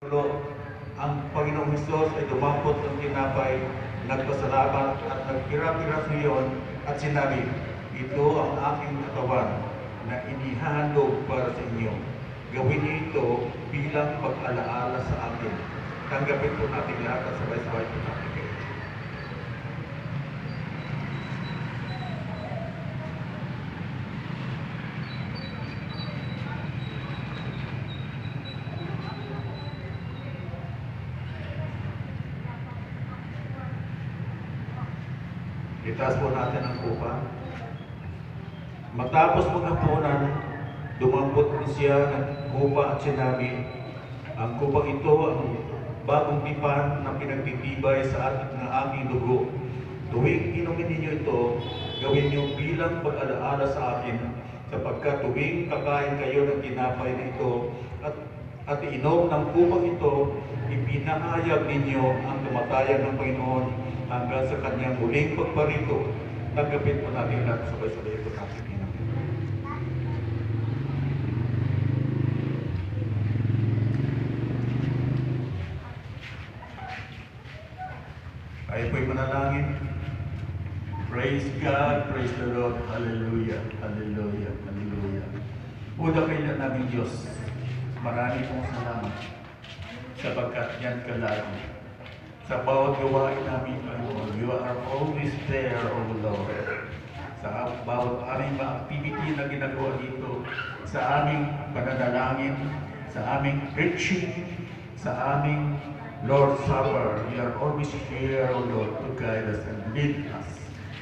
Pero ang Panginoong Hesus ay dumampot ng tinapay, nagpasalamat at nagpira-piras niyon at sinabi, ito ang aking katawan na inihahandog para sa inyo. Gawin niyo ito bilang pag-alaala sa akin. Tanggapin po natin lahat at sabay-sabay po natin kayo. Itaas po natin ang kupa. Matapos maghapunan, dumampot din siya ng kupa at sinabi, ang kupang ito ang bagong tipan na pinagtitibay sa ating ng aking dugo. Tuwing inumin ninyo ito, gawin niyo bilang pag-alaala sa akin, sapagkat tuwing kakain kayo ng tinapay na ito at inom ng kupang ito, ipinahayag ninyo ang kamatayan ng Panginoon hanggang sa kanyang muling pagparito. Tanggapin po natin lahat sabay-sabay ito natin. Tayo po'y manalangin. Praise God, praise the Lord. Hallelujah, hallelujah, hallelujah. Una kayo namin Diyos, marami pong salamat sapagkat yan kalagi. Sa bawat gawain namin, Panginoon, you are always there, O Lord. Sa bawat aming mga activity na ginagawa dito, sa aming pananalangin, sa aming preaching, sa aming Lord's Supper, you are always here, O Lord, to guide us and lead us.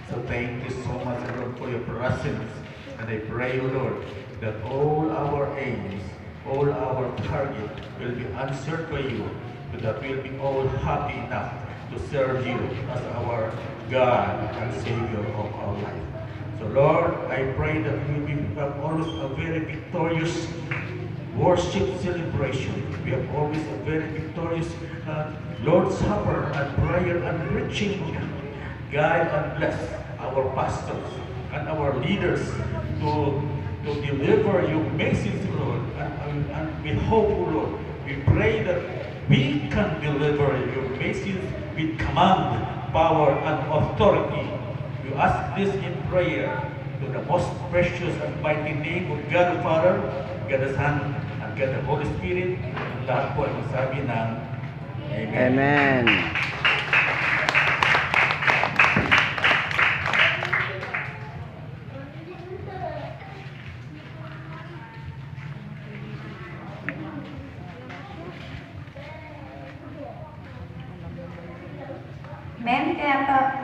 So thank you so much, Lord, for your presence. And I pray, O Lord, that all our aims, all our target will be answered by you, so that we'll be all happy enough to serve you as our God and Savior of our life. So Lord, I pray that we have always a very victorious worship celebration. We have always a very victorious Lord's Supper and prayer and preaching. Guide and bless our pastors and our leaders to deliver your message, Lord. And we hope, Lord, we pray that we can deliver your message with command, power, and authority. We ask this in prayer to the most precious and mighty name of God the Father, God the Son, and God the Holy Spirit. Ang lahat po ay masabi ng Amen. Amen. Amen.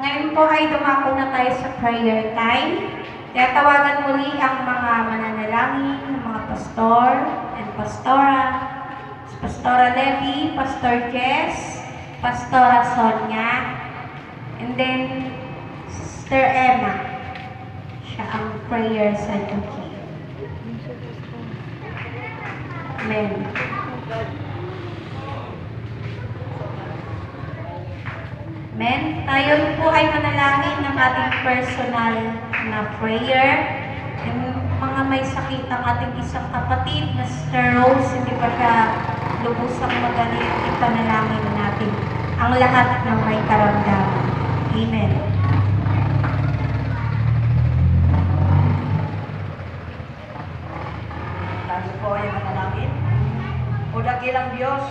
Ngayon po ay dumako na tayo sa prayer time. Kaya tawagan muli ang mga mananalangin, mga pastor and pastora. Pastora Levi, Pastor Jess, Pastora Sonia, and then Sister Emma. Siya ang prayer secretary. Amen. Amen. Tayo po ay manalangin ng ating personal na prayer. And mga may sakit ang ating isang kapatid na Sister Rose, hindi pa siya lubusang magaling, ipanalangin natin ang lahat ng may karamdaman. Amen. Tayo po ay manalangin. O dakilang Diyos,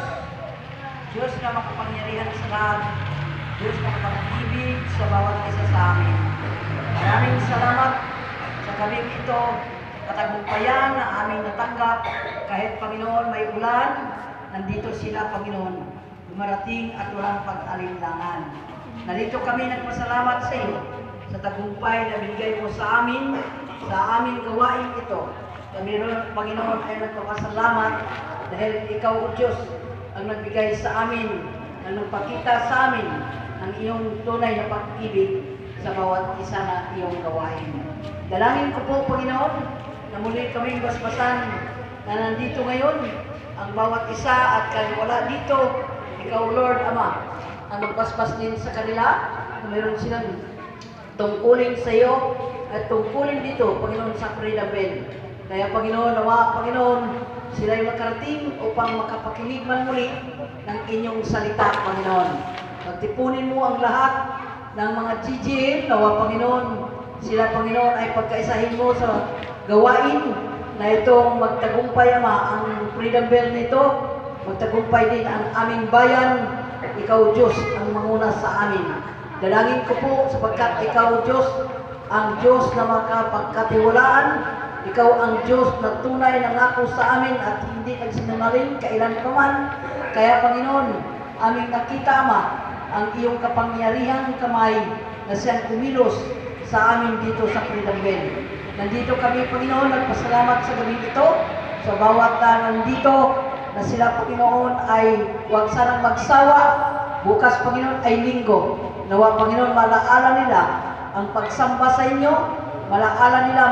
Diyos na makapangyarihan sa lahat, Diyos na makapag-ibig sa bawat isa sa amin. Maraming salamat sa gabing ito, katagumpayan na aming natanggap. Kahit Panginoon may ulan, nandito sila Panginoon, dumarating at walang pag-alinlangan. Nandito kami nagpasalamat sa iyo sa tagumpay na binigay mo sa aming gawain ito. Kami Panginoon ay nagpapasalamat dahil ikaw o Diyos ang nagbigay sa amin, ang nagpakita sa amin ang iyong tunay na pag-ibig sa bawat isa na iyong gawain. Dalangin ko po, Panginoon, na muli kaming basbasan na nandito ngayon, ang bawat isa at kung wala dito, ikaw, Lord Ama, ang magbasbas din sa kanila, na meron silang tungkulin sa iyo at tungkulin dito, Panginoon, sa Freedom Bell. Kaya, Panginoon, nawa, Panginoon, sila'y makarating upang makapakinig man muli ng inyong salita, Panginoon. Pagtipunin mo ang lahat ng mga GGL, nawa Panginoon, sila Panginoon ay pagkaisahin mo sa gawain na itong magtagumpay, Ama, ang Freedom Bell nito, magtagumpay din ang aming bayan. Ikaw, Diyos, ang manguna sa amin. Dalangin ko po sapagkat Ikaw, Diyos, ang Diyos na makapagkatiwalaan. Ikaw ang Diyos na tunay na ngako sa amin at hindi nagsinungaling kailan pa man. Kaya, Panginoon, aming nakita, Ama, ang iyong kapangyarihang kamay na siyang kumilos sa amin dito sa Freedom Bell. Nandito kami, Panginoon, nagpasalamat sa gabi ito sa bawat nandito na sila, Panginoon, ay huwag sanang magsawa. Bukas, Panginoon, ay linggo. Nawa, Panginoon, malaala nila ang pagsamba sa inyo, malaala nila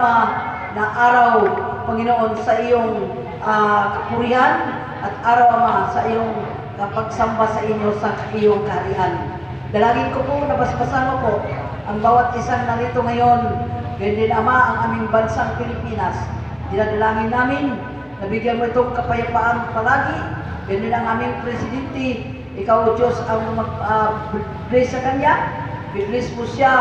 na araw, Panginoon, sa iyong kapurihan at araw, Ama, sa iyong pagsamba sa inyo sa iyong kaharian. Dalangin ko po, nabasbasan mo po ang bawat isang narito ngayon. Ganyan din, Ama, ang aming bansang Pilipinas. Dinadalangin namin, nabigyan mo itong kapayapaan palagi. Ganyan din ang aming presidente. Ikaw, Diyos, ang mag-bless sa kanya. Bless mo siya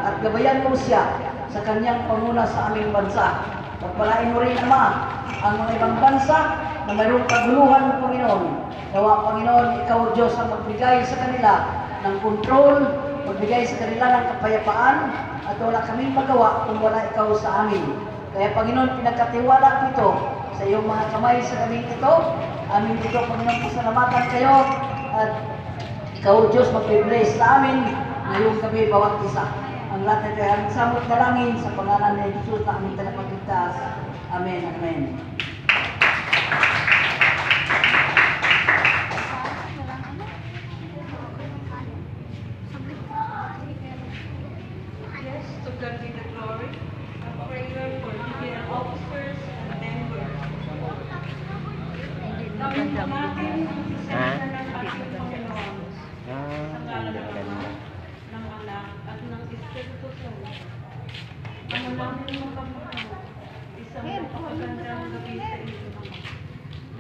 at gabayan mo siya sa kanyang panguna sa aming bansa. Pagpalain mo rin, Ama, ang mga ibang bansa na mayroong kaguluhan, Panginoon. Nawa, Panginoon, Ikaw, Diyos, ang magbigay sa kanila ng kontrol, magbigay sa kanila ng kapayapaan, at wala kaming magawa kung wala Ikaw sa amin. Kaya, Panginoon, pinagkatiwala ko ito sa iyong mga kamay sa gabing ito. Amin dito, Panginoon, pasalamatan kayo at Ikaw, Diyos, mag-bless sa amin ngayong gabi bawat isa. Ang lahat ay aming samot dalangin sa pangalan ni Jesus na aming tagapagligtas. Amen. Amen. Yes, to God be the glory. A prayer for GBL officers and members. Gawin po natin ang sisensya ng ating Panginoon sa ngalan ng Ama, ng Anak, at ng Espiritu Santo. Ang namin magpapakita, isang napakagandang gabi sa inyo, Ama.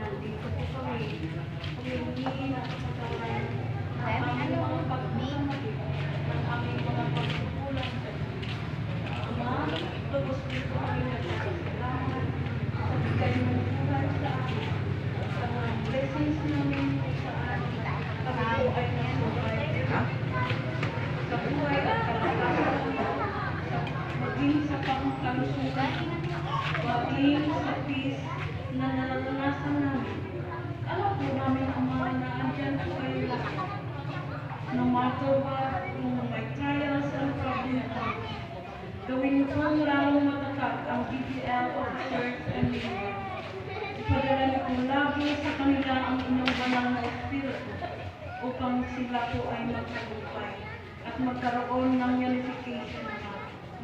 Nandito po kami, humingi ng kapatawaran ng aming mga pagkakamali, ng aming mga pagkukulang sa inyo. Ama, lubos din po kami nagpapasalamat sa bigay ng buhay sa amin, sa mga blessings namin kung saan kami po ay nasusurvive. Sa buhay at kalakasan, maging sa pangkalusugan, maging sa peace na naranasan namin. Alam po namin, Ama, na andyan po kayo lahat. No matter what, kung may trials and problems, gawin niyo po lalong matatag ang GBL officers and members. Ipadala niyo po lagi sa kanila ang inyong banal na espiritu upang sila po ay magtagumpay at magkaroon ng unification, Ama,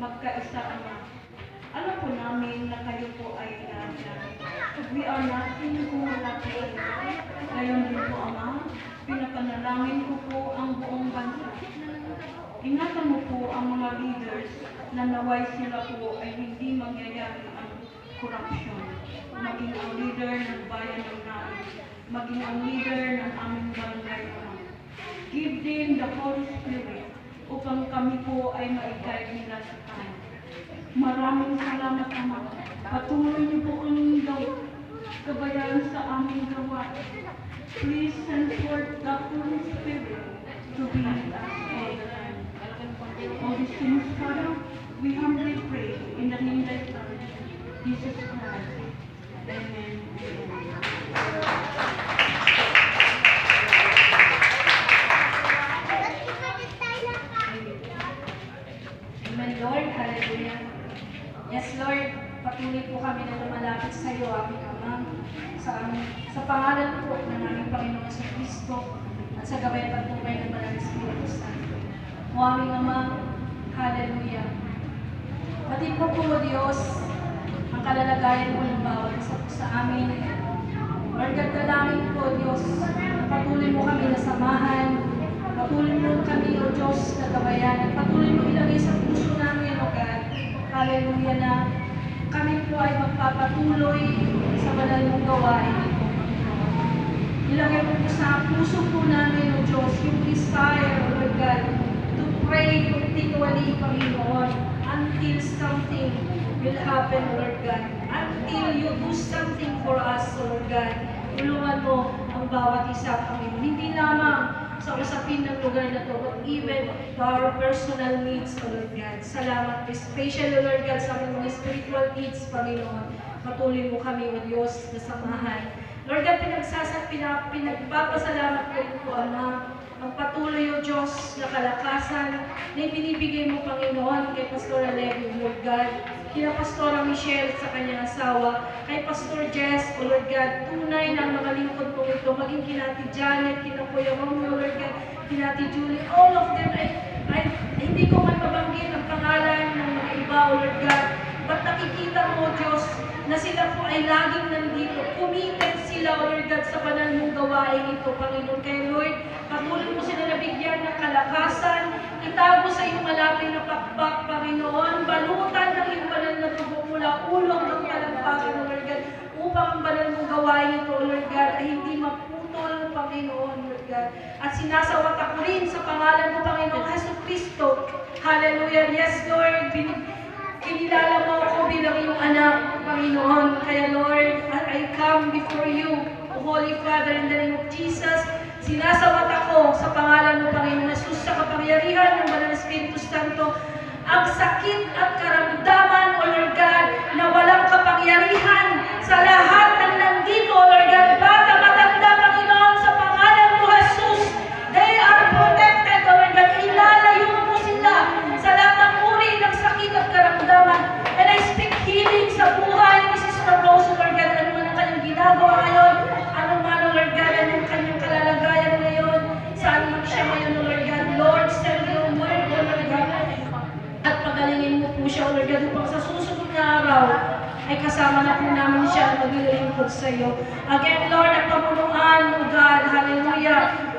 magkaisa, Ama. Alam po namin na kayo po ay nandiyan. We are nothing kung wala po kayo. Ngayon din po, Ama, pinapanalangin ko po ang buong bansa. Ingatan mo po ang mga leaders na naway sila po ay hindi mangyayari ang korupsyon. Maging ang leader ng bayan ng namin. Maging ang leader ng aming barangay, Ama. Give them the Holy Spirit upang kami po ay ma-guide nila sa kanya. Maraming salamat, Ama. Patuloy niyo po ang gabayan sa aming gawa. Please send forth the Holy Spirit to be with us all the time. All these things, Father, we humbly pray in the name of Jesus Christ. Amen. Amen, Lord. Hallelujah. Yes, Lord. Patuloy po kami na lumalapit sa iyo, aming Ama, sa pangalan po ng aming Panginoon sa Kristo at sa gabay at pagtubay ng Banal Espiritu Santo. O aming Ama, hallelujah. Batid mo po, O Diyos, ang kalalagayan mo ng bawat isa po sa amin. Lord, dalangin po, O Diyos, na patuloy mo kami na samahan, patuloy mo kami, O Diyos, na gabayan, at patuloy mo ilagay sa puso namin, O God, hallelujah, na kami po ay magpapatuloy sa banal mong gawain ito. Ilagay mo po sa puso po namin, O Diyos, yung desire, O Lord God, to pray continually, Panginoon, until something will happen, O Lord God. Until you do something for us, O Lord God. Tulungan mo ang bawat isa, Panginoon. Hindi lamang sa usapin ng lugar na to, but even to our personal needs, O Lord God. Salamat, especially, O Lord God, sa aming mga spiritual needs, Panginoon. Patuloy mo kami, O Diyos, na samahan. Lord God, pinagpapasalamat ko rin po, Ama, ang patuloy, O Diyos, na kalakasan na ibinibigay mo, Panginoon, kay Pastor Alevio, Lord God, kina Pastora Michelle sa kanyang asawa, kay Pastor Jess, O Lord God, tunay ng mga lingkod po ito, maging kinati Janet, kina Kuya Romeo, Lord God, kinati Julie, all of them ay hindi ko man mabanggit ang pangalan ng mga iba, O Lord God, but nakikita mo, Diyos, na sila po ay laging nandito. Committed sila, O Lord God, sa banal mong gawain ito, Panginoon. Kaya Lord, patuloy mo sila nabigyan ng kalakasan, itago sa iyong malapit na pakpak, Panginoon, balutan ng iyong banal na tubo mula ulong ng talampakan, O Lord God, upang ang banal mong gawain ito, O Lord God, ay hindi maputol, Panginoon, Lord God. At sinasawat ako rin sa pangalan mo, Panginoon, Hesus Kristo. Hallelujah. Yes, Lord, kinilala mo ako bilang iyong anak, Panginoon. Kaya Lord, I come before you, Holy Father, in the name of Jesus. Sinasawat ako sa pangalan mo, Panginoon Jesus, sa kapangyarihan ng Banal na Espiritu Santo, ang sakit at karamdaman, O Lord God, na walang kapangyarihan sa lahat ng nandito, O Lord God, bata, matanda, Panginoon, sa pangalan mo, Jesus. They are protected, O Lord God. Ilalayo mo sila sa lahat ng uri ng sakit at karamdaman. And I speak healing sa buhay ni Sister Rose, O Lord God, ano man ang kanyang ginagawa ngayon, ano man, O Lord God, ano ang kanyang kalalagayan ngayon, saan man siya ngayon, O Lord God. Lord, send your word, O Lord God, at pagalingin mo po siya, O Lord God, upang sa susunod na araw, ay kasama na po namin siya na maglilingkod sa iyo. Again, Lord, ang pamunuan, O God, hallelujah,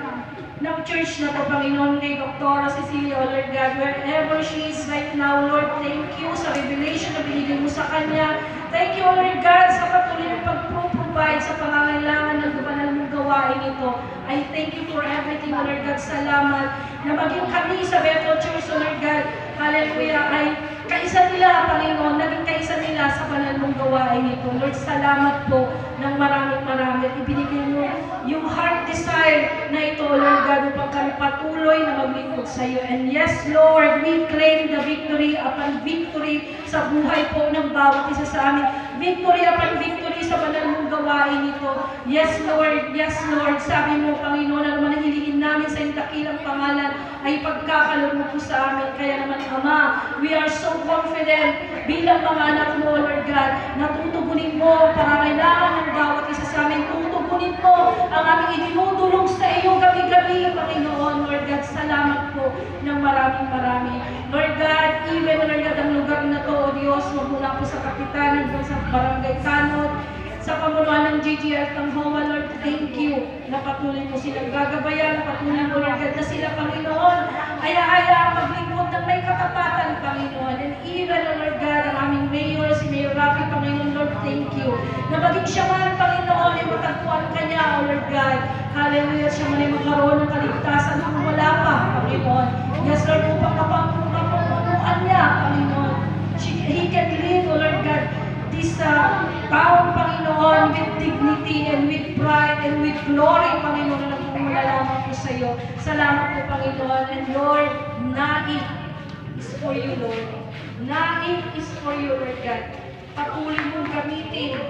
ng church na to, Panginoon, kay Dr. Cecilia, O Lord God, wherever she is right now, Lord, thank you sa revelation na binigay mo sa kanya. Thank you, O Lord God, sa patuloy ng pag-provide sa pangangailangan ng banal mong gawain ito. I thank you for everything, O Lord God. Salamat na maging kami sa Bethel Church, O Lord God, hallelujah, ay kaisa nila, Panginoon, naging kaisa nila sa banal mong gawain ito. Lord, salamat po ng maraming at ibinigay mo yung heart desire na ito, Lord God, upang kami patuloy na maglingkod sa iyo. And yes, Lord, we claim the victory upon victory sa buhay po ng bawat isa sa amin. Victory upon victory sa banal mong gawain ito. Yes, Lord, sabi mo, Panginoon, ano man ang hilingin namin sa iyong dakilang pangalan ay pagkakalog mo po sa amin. Kaya naman, Ama, we are so confident bilang mga anak mo, Lord God, na tutugunin mo pangangailangan ng bawat isa sa amin. Tutugunin mo ang aming idinudulog sa iyo gabi-gabi, Panginoon. Lord God, salamat po ng marami. Lord God, even, Lord God, ang lugar na to, O Diyos, magmula po sa kapitan hanggang sa barangay Tanod, sa pamunuan ng GGR Tanghawa, Lord, thank you na patuloy mo silang gagabayan, patuloy mo, Lord God, na sila, Panginoon, ay hayaan maglingkod ng may katapatan, Panginoon. And even, Lord God, ang aming mayor, si Mayor Rafi, Panginoon, Lord, thank you. Na maging siya man, Panginoon, ay matagpuan ka niya, O Lord God. Hallelujah, siya man ay magkaroon ng kaligtasan kung wala pa, Panginoon. Yes, Lord, upang kapamunuan niya, Panginoon. He can live, O Lord God, this taong, Panginoon, with dignity and with pride and with glory, Panginoon, na nagmumula po sa iyo. Salamat po, Panginoon. And Lord, naik is for you, Lord. Naik is for you, Lord God. Patuloy mong gamitin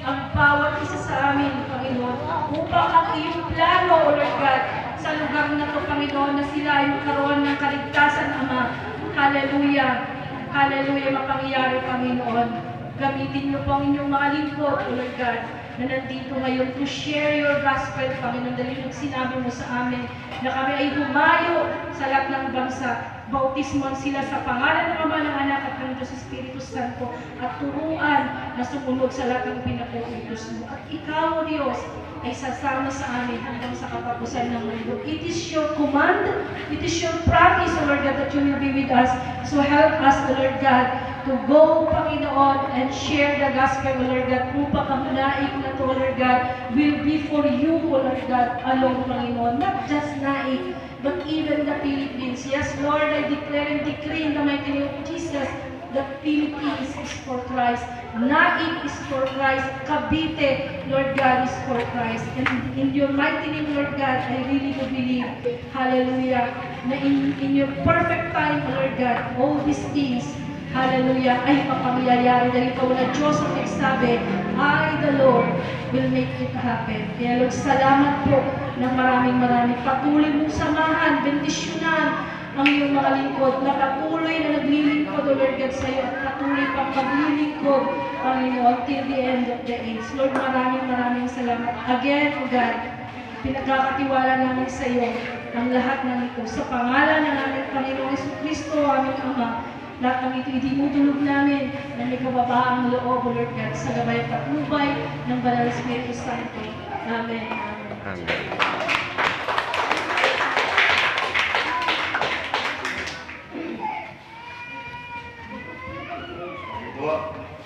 ang bawat isa sa amin, Panginoon, upang ang iyong plano, O Lord God, sa lugar na to, Panginoon, na sila ay magkaroon ng kaligtasan, Ama. Hallelujah. Hallelujah, mapangyayari, Panginoon. Gamitin niyo po ang inyong mga lingkod, O Lord God, na nandito ngayon to share your gospel, Panginoon, dahil yung sinabi mo sa amin na kami ay humayo sa lahat ng bansa. Bautismon sila sa pangalan ng Ama, ng Anak at ng Diyos Espiritu Santo at turuan na sumunod sa lahat ng pinag-uutos mo. At ikaw, O Diyos, ay sasama sa amin hanggang sa katapusan ng mundo. It is your command, it is your promise, O Lord God, that you will be with us. So help us, O Lord God, to to go, Panginoon, and share the gospel, O Lord God, upang ang naik na to, Lord God, will be for you, O Lord God, alone, Panginoon. Not just naik, but even the Philippines. Yes, Lord, I declare and decree in the mighty name of Jesus that Philippines is for Christ. Naik is for Christ. Cavite, Lord God, is for Christ. And in your mighty name, Lord God, I really do believe, hallelujah, na in your perfect time, Lord God, all these things, hallelujah, ay mapangyayari dahil ikaw na Diyos ang nagsabi, I, the Lord, will make it happen. Kaya Lord, salamat po ng maraming. Patuloy mong samahan, bendisyonan ang iyong mga lingkod na patuloy na naglilingkod, O Lord God, sa iyo at patuloy pang paglilingkod, Panginoon, till the end of the age. Lord, maraming salamat. Again, O God, pinagkakatiwala namin sa iyo ang lahat ng ito. Sa pangalan ng aming Panginoong Jesucristo, aming Ama, lahat ng ito idinudulog namin na may kababaang loob, O Lord God, sa gabay at patnubay ng Banal na Espiritu Santo. Amen. Amen.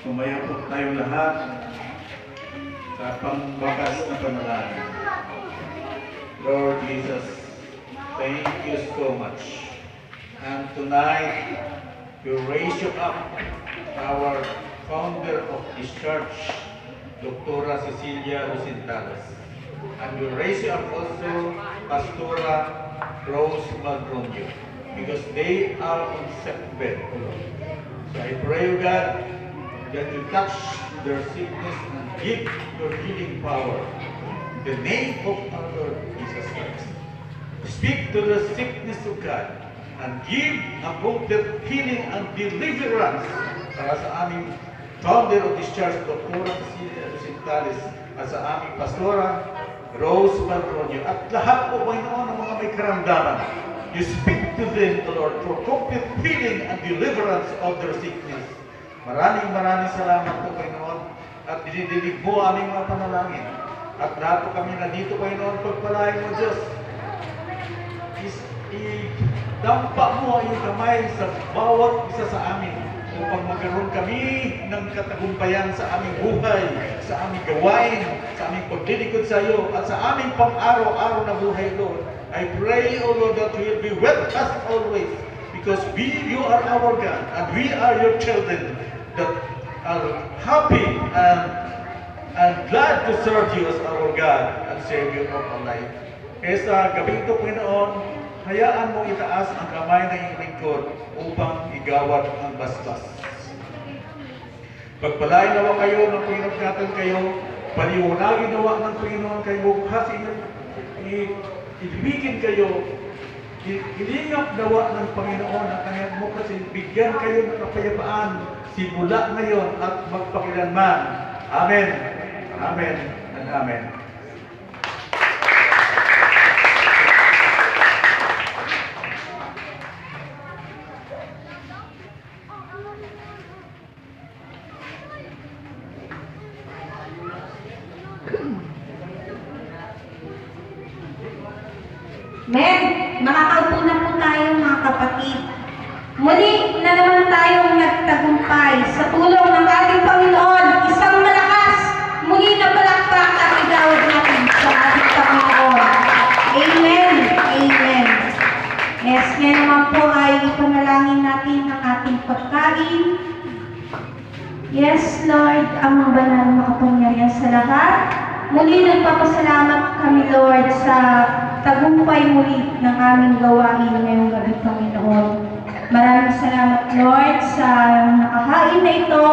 Sumayo po tayong lahat sa pangbakas na panalangin. Lord Jesus, thank you so much. And tonight, you raise you up, our founder of this church, Dr. Cecilia Lucentalas. And we raise you up also, Pastora Rose Magronio, because they are on sick bed. So I pray, God, that you touch their sickness and give your healing power. In the name of our Lord Jesus Christ. Speak to the sickness of God and give appropriate healing and deliverance para sa aming founder of this church, Dr. Cecilia Lucentalas, at sa aming Pastora Rose Magronio, at lahat po, Panginoon, ng mga may karamdaman. You speak to them, the Lord, for complete healing and deliverance of their sickness. Maraming salamat po, Panginoon, at dinidinig mo aming mga panalangin. At lahat po kami na dito, Panginoon, pagpalain mo, Diyos. Idampa mo ang iyong kamay sa bawat isa sa amin upang magkaroon kami ng katagumpayan sa aming buhay, sa aming gawain, sa aming paglilikod sa iyo, at sa aming pang-araw-araw na buhay, Lord. I pray, O Lord, that you will be with us always, because you are our God, and we are your children that are happy and glad to serve you as our God and Savior of our life. Kaya sa gabi ito, Panginoon, hayaan mo itaas ang kamay ng iyong lingkod upang igawad ang basbas. Pagpalain nawa kayo ng Panginoon kayo, paliwanagin nawa ng Panginoon kayo, kasi ibigin kayo, ilingap nawa ng Panginoon ang kanyang mo kasi bigyan kayo ng kapayapaan simula ngayon at magpakilanman. Amen. Amen and amen. Men, makakaupo na po tayo mga kapatid. Muli na naman tayong nagtagumpay sa tulong ng ating Panginoon. Isang malakas, muli na palakpak at igawad natin sa ating Panginoon. Amen. Amen. Yes, ngayon naman po ay ipanalangin natin ang ating pagkain. Yes, Lord, ang banal na makapangyarihan sa lahat. Muli nagpapasalamat kami, Lord, sa tagumpay muli ng aming gawain ngayong gabi, Panginoon. Maraming salamat, Lord, sa nakahain na ito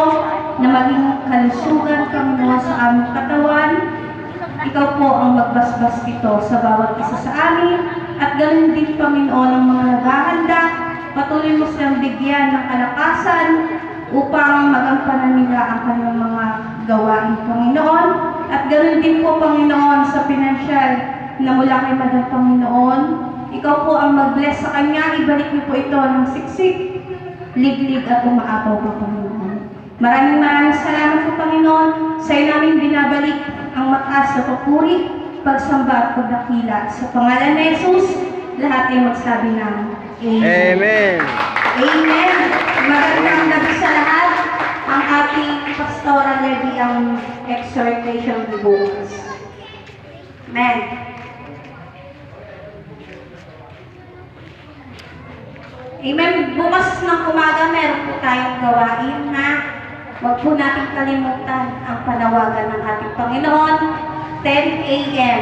na maging kalusugan, Panginoon, sa aming katawan. Ikaw po ang magbasbas ito sa bawat isa sa amin. At ganoon din, Panginoon, ang mga naghahanda. Patuloy mo silang bigyan ng kalakasan upang magampanan nila ang kanilang mga gawain, Panginoon. At ganoon din po, Panginoon, sa financial na mula kay Madam Panginoon. Ikaw po ang mag-bless sa kanya. Ibalik niyo po ito ng siksik, liglig at umaapaw po, Panginoon. Maraming salamat po, Panginoon. Sa iyo namin binabalik ang mataas na papuri, pagsamba at pagdakila. Sa pangalan ni Jesus, lahat ay magsabi ng Amen. Amen. Amen. Magandang gabi sa lahat. Ang ating pastoral lady ang exhortation bukas. Amen. Amen. Bukas ng umaga meron po tayong gawain na huwag po natin kalimutan ang panawagan ng ating Panginoon. 10 a.m.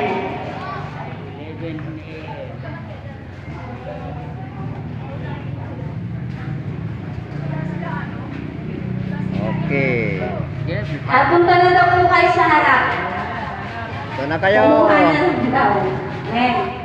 Okay. At punta na daw po kayo sa harap. Ito na kayo. Kumuha na daw. Amen.